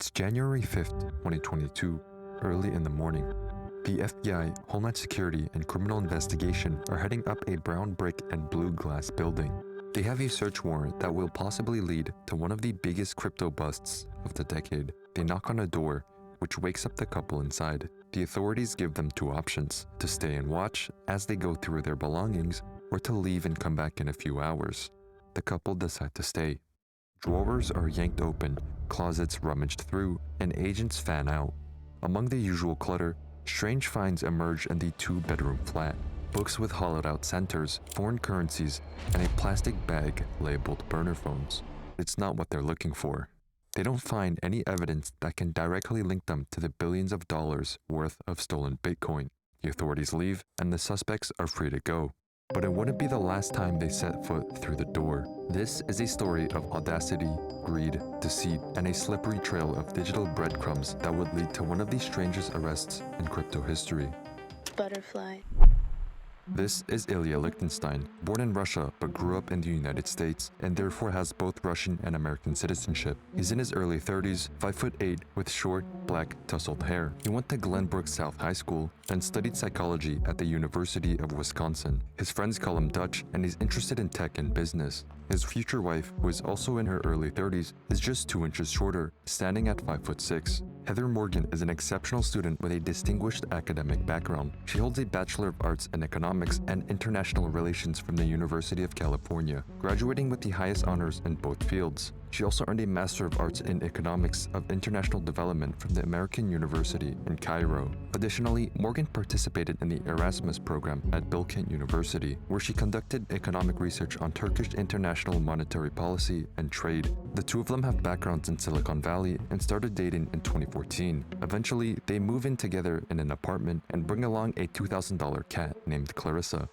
It's January 5th, 2022, early in the morning. The FBI, Homeland Security, and Criminal Investigation are heading up a brown brick and blue glass building. They have a search warrant that will possibly lead to one of the biggest crypto busts of the decade. They knock on a door, which wakes up the couple inside. The authorities give them two options: to stay and watch as they go through their belongings, or to leave and come back in a few hours. The couple decide to stay. Drawers are yanked open, closets rummaged through, and agents fan out. Among the usual clutter, strange finds emerge in the two-bedroom flat. Books with hollowed-out centers, foreign currencies, and a plastic bag labeled burner phones. It's not what they're looking for. They don't find any evidence that can directly link them to the billions of dollars worth of stolen Bitcoin. The authorities leave, and the suspects are free to go. But it wouldn't be the last time they set foot through the door. This is a story of audacity, greed, deceit, and a slippery trail of digital breadcrumbs that would lead to one of the strangest arrests in crypto history. Butterfly. This is Ilya Lichtenstein, born in Russia but grew up in the United States and therefore has both Russian and American citizenship. He's in his early 30s, 5'8", with short, black, tousled hair. He went to Glenbrook South High School, then studied psychology at the University of Wisconsin. His friends call him Dutch, and he's interested in tech and business. His future wife, who is also in her early 30s, is just 2 inches shorter, standing at 5'6". Heather Morgan is an exceptional student with a distinguished academic background. She holds a Bachelor of Arts in Economics and International Relations from the University of California, graduating with the highest honors in both fields. She also earned a Master of Arts in Economics of International Development from the American University in Cairo. Additionally, Morgan participated in the Erasmus program at Bilkent University, where she conducted economic research on Turkish international monetary policy and trade. The two of them have backgrounds in Silicon Valley and started dating in 2014. Eventually, they move in together in an apartment and bring along a $2,000 cat named Clarissa.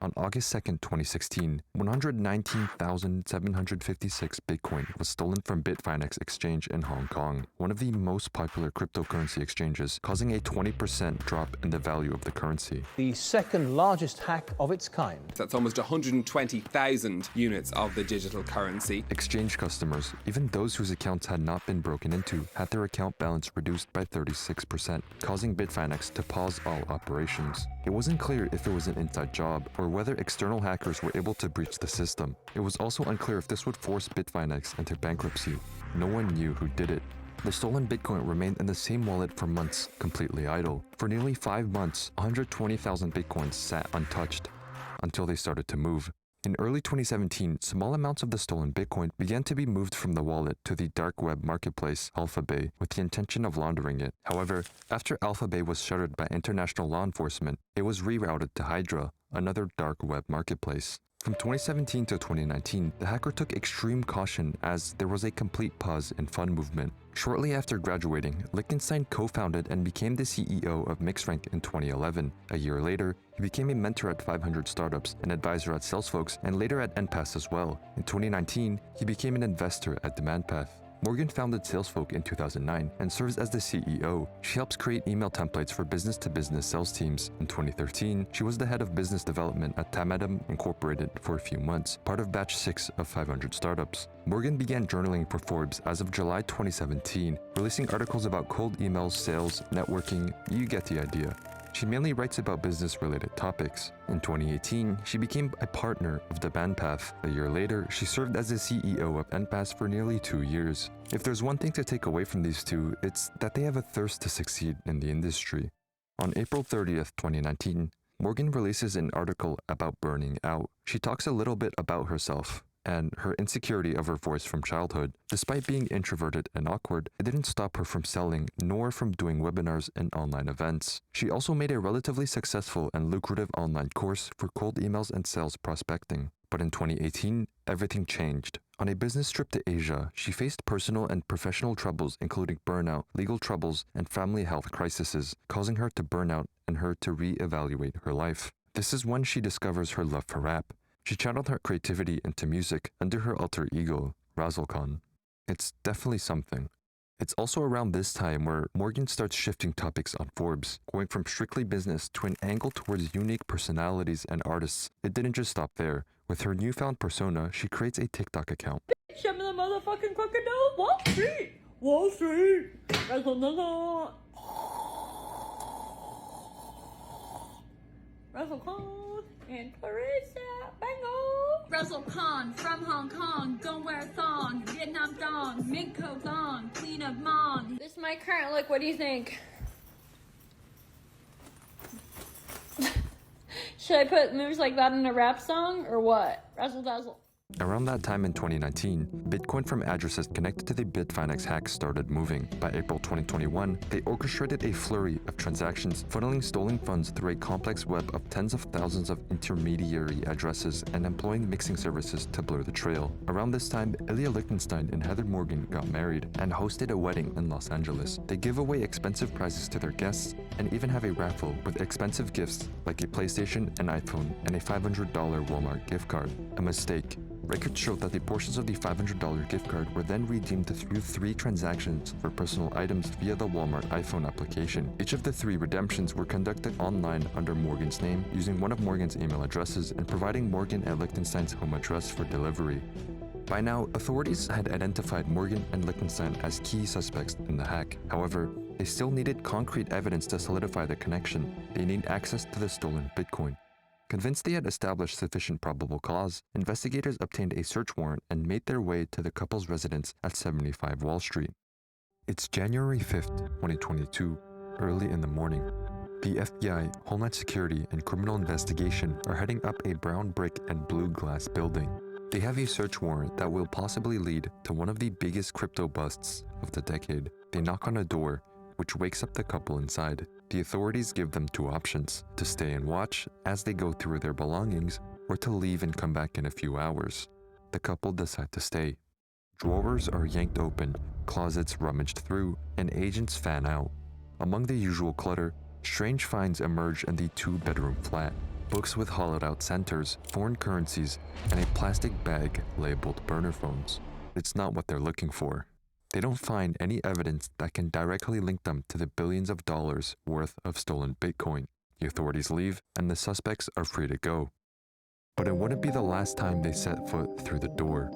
On August 2, 2016, 119,756 Bitcoin was stolen from Bitfinex exchange in Hong Kong, one of the most popular cryptocurrency exchanges, causing a 20% drop in the value of the currency. The second largest hack of its kind. That's almost 120,000 units of the digital currency. Exchange customers, even those whose accounts had not been broken into, had their account balance reduced by 36%, causing Bitfinex to pause all operations. It wasn't clear if it was an inside job or whether external hackers were able to breach the system. It was also unclear if this would force Bitfinex into bankruptcy. No one knew who did it. The stolen Bitcoin remained in the same wallet for months, completely idle. For nearly 5 months, 120,000 Bitcoins sat untouched, until they started to move. In early 2017, small amounts of the stolen Bitcoin began to be moved from the wallet to the dark web marketplace Alphabay with the intention of laundering it. However, after Alphabay was shuttered by international law enforcement, it was rerouted to Hydra, another dark web marketplace. From 2017 to 2019, the hacker took extreme caution as there was a complete pause in fund movement. Shortly after graduating, Lichtenstein co-founded and became the CEO of MixRank in 2011. A year later, he became a mentor at 500 Startups, an advisor at SalesFolks, and later at NPass as well. In 2019, he became an investor at DemandPath. Morgan founded SalesFolk in 2009 and serves as the CEO. She helps create email templates for business-to-business sales teams. In 2013, she was the head of business development at Tamadam Incorporated for a few months, part of batch 6 of 500 Startups. Morgan began journaling for Forbes as of July 2017, releasing articles about cold emails, sales, networking. You get the idea. She mainly writes about business-related topics. In 2018, she became a partner of DemandPath. A year later, she served as the CEO of NPass for nearly 2 years. If there's one thing to take away from these two, it's that they have a thirst to succeed in the industry. On April 30th, 2019, Morgan releases an article about burning out. She talks a little bit about herself and her insecurity of her voice from childhood. Despite being introverted and awkward, it didn't stop her from selling, nor from doing webinars and online events. She also made a relatively successful and lucrative online course for cold emails and sales prospecting. But in 2018, everything changed. On a business trip to Asia, she faced personal and professional troubles including burnout, legal troubles, and family health crises, causing her to burn out and her to re-evaluate her life. This is when she discovers her love for rap. She channeled her creativity into music under her alter ego, Razzlekhan. It's definitely something. It's also around this time where Morgan starts shifting topics on Forbes, going from strictly business to an angle towards unique personalities and artists. It didn't just stop there. With her newfound persona, she creates a TikTok account. Show me the motherfucking crocodile. Wall Street. Wall Street. Razzlekhan. Razzlekhan and Clarissa. Bango. Razzlekhan from Hong Kong. Don't wear thong. Vietnam thong. Mink coat long. Clean up mong. This is my current look. What do you think? Should I put moves like that in a rap song or what? Razzle dazzle. Around that time in 2019, Bitcoin from addresses connected to the Bitfinex hack started moving. By April 2021, they orchestrated a flurry of transactions, funneling stolen funds through a complex web of tens of thousands of intermediary addresses and employing mixing services to blur the trail. Around this time, Ilya Lichtenstein and Heather Morgan got married and hosted a wedding in Los Angeles. They give away expensive prizes to their guests and even have a raffle with expensive gifts like a PlayStation, an iPhone, and a $500 Walmart gift card. A mistake. Records showed that the portions of the $500 gift card were then redeemed through 3 transactions for personal items via the Walmart iPhone application. Each of the 3 redemptions were conducted online under Morgan's name, using one of Morgan's email addresses and providing Morgan at Lichtenstein's home address for delivery. By now, authorities had identified Morgan and Lichtenstein as key suspects in the hack. However, they still needed concrete evidence to solidify the connection. They need access to the stolen Bitcoin. Convinced they had established sufficient probable cause, investigators obtained a search warrant and made their way to the couple's residence at 75 Wall Street. It's January 5th, 2022, early in the morning. The FBI, Homeland Security, and Criminal Investigation are heading up a brown brick and blue glass building. They have a search warrant that will possibly lead to one of the biggest crypto busts of the decade. They knock on a door, which wakes up the couple inside. The authorities give them 2 options: to stay and watch as they go through their belongings, or to leave and come back in a few hours. The couple decide to stay. Drawers are yanked open, closets rummaged through, and agents fan out. Among the usual clutter, strange finds emerge in the 2-bedroom flat. Books with hollowed-out centers, foreign currencies, and a plastic bag labeled burner phones. It's not what they're looking for. They don't find any evidence that can directly link them to the billions of dollars worth of stolen Bitcoin. The authorities leave, and the suspects are free to go. But it wouldn't be the last time they set foot through the door.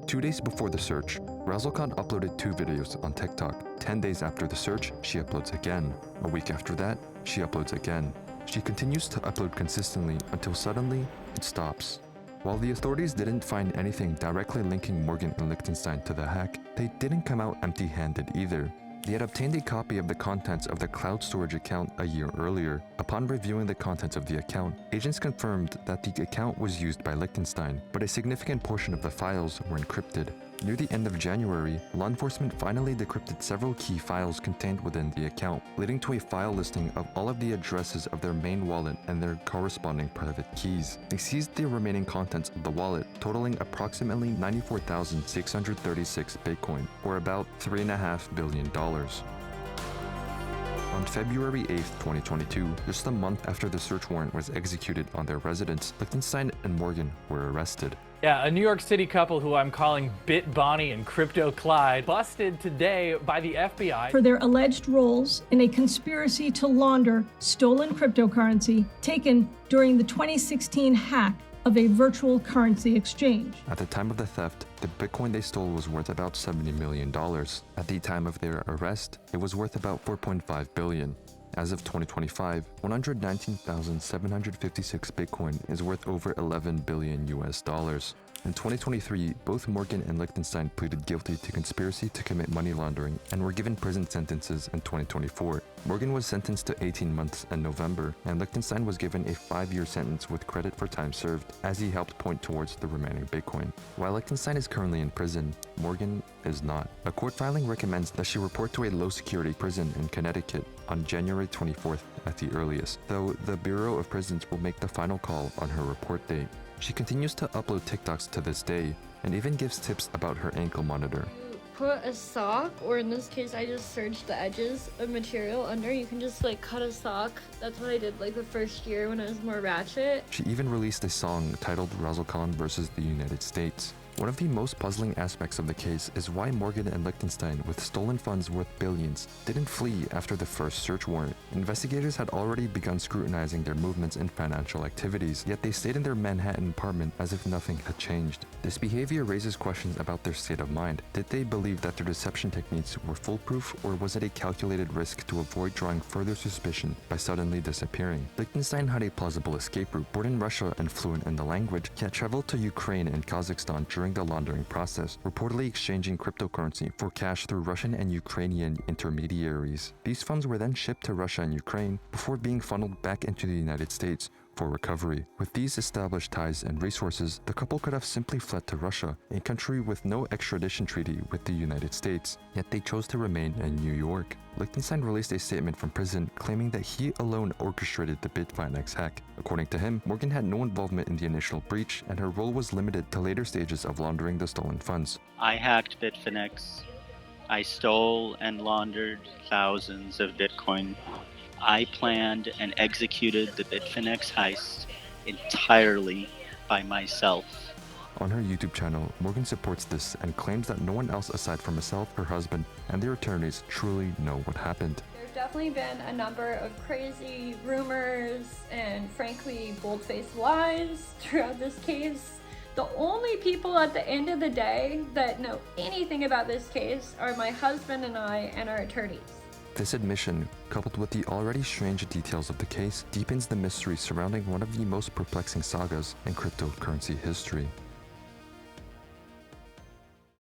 2 days before the search, Razzlekhan uploaded 2 videos on TikTok. 10 days after the search, she uploads again. A week after that, she uploads again. She continues to upload consistently until suddenly, it stops. While the authorities didn't find anything directly linking Morgan and Lichtenstein to the hack, they didn't come out empty-handed either. They had obtained a copy of the contents of the cloud storage account a year earlier. Upon reviewing the contents of the account, agents confirmed that the account was used by Lichtenstein, but a significant portion of the files were encrypted. Near the end of January, law enforcement finally decrypted several key files contained within the account, leading to a file listing of all of the addresses of their main wallet and their corresponding private keys. They seized the remaining contents of the wallet, totaling approximately 94,636 Bitcoin, or about $3.5 billion. On February 8, 2022, just a month after the search warrant was executed on their residence, Lichtenstein and Morgan were arrested. Yeah, a New York City couple who I'm calling Bit Bonnie and Crypto Clyde busted today by the FBI for their alleged roles in a conspiracy to launder stolen cryptocurrency taken during the 2016 hack of a virtual currency exchange. At the time of the theft, the Bitcoin they stole was worth about $70 million. At the time of their arrest, it was worth about $4.5 billion. As of 2025, 119,756 Bitcoin is worth over $11 billion US. In 2023, both Morgan and Lichtenstein pleaded guilty to conspiracy to commit money laundering and were given prison sentences in 2024. Morgan was sentenced to 18 months in November, and Lichtenstein was given a 5-year sentence with credit for time served, as he helped point towards the remaining Bitcoin. While Lichtenstein is currently in prison, Morgan is not. A court filing recommends that she report to a low-security prison in Connecticut on January 24th at the earliest, though the Bureau of Prisons will make the final call on her report date. She continues to upload TikToks to this day, and even gives tips about her ankle monitor. Put a sock, or in this case I just serged the edges of material under. You can just like cut a sock. That's what I did like the first year when I was more ratchet. She even released a song titled Razzlekhan versus the United States. One of the most puzzling aspects of the case is why Morgan and Liechtenstein, with stolen funds worth billions, didn't flee after the first search warrant. Investigators had already begun scrutinizing their movements and financial activities, yet they stayed in their Manhattan apartment as if nothing had changed. This behavior raises questions about their state of mind. Did they believe that their deception techniques were foolproof, or was it a calculated risk to avoid drawing further suspicion by suddenly disappearing? Liechtenstein had a plausible escape route. Born in Russia and fluent in the language, he had traveled to Ukraine and Kazakhstan during the laundering process, reportedly exchanging cryptocurrency for cash through Russian and Ukrainian intermediaries. These funds were then shipped to Russia and Ukraine before being funneled back into the United States for recovery. With these established ties and resources, the couple could have simply fled to Russia, a country with no extradition treaty with the United States, yet they chose to remain in New York. Liechtenstein released a statement from prison claiming that he alone orchestrated the Bitfinex hack. According to him, Morgan had no involvement in the initial breach, and her role was limited to later stages of laundering the stolen funds. I hacked Bitfinex. I stole and laundered thousands of Bitcoin. I planned and executed the Bitfinex heist entirely by myself. On her YouTube channel, Morgan supports this and claims that no one else aside from herself, her husband, and their attorneys truly know what happened. There's definitely been a number of crazy rumors and frankly bold-faced lies throughout this case. The only people at the end of the day that know anything about this case are my husband and I and our attorneys. This admission, coupled with the already strange details of the case, deepens the mystery surrounding one of the most perplexing sagas in cryptocurrency history.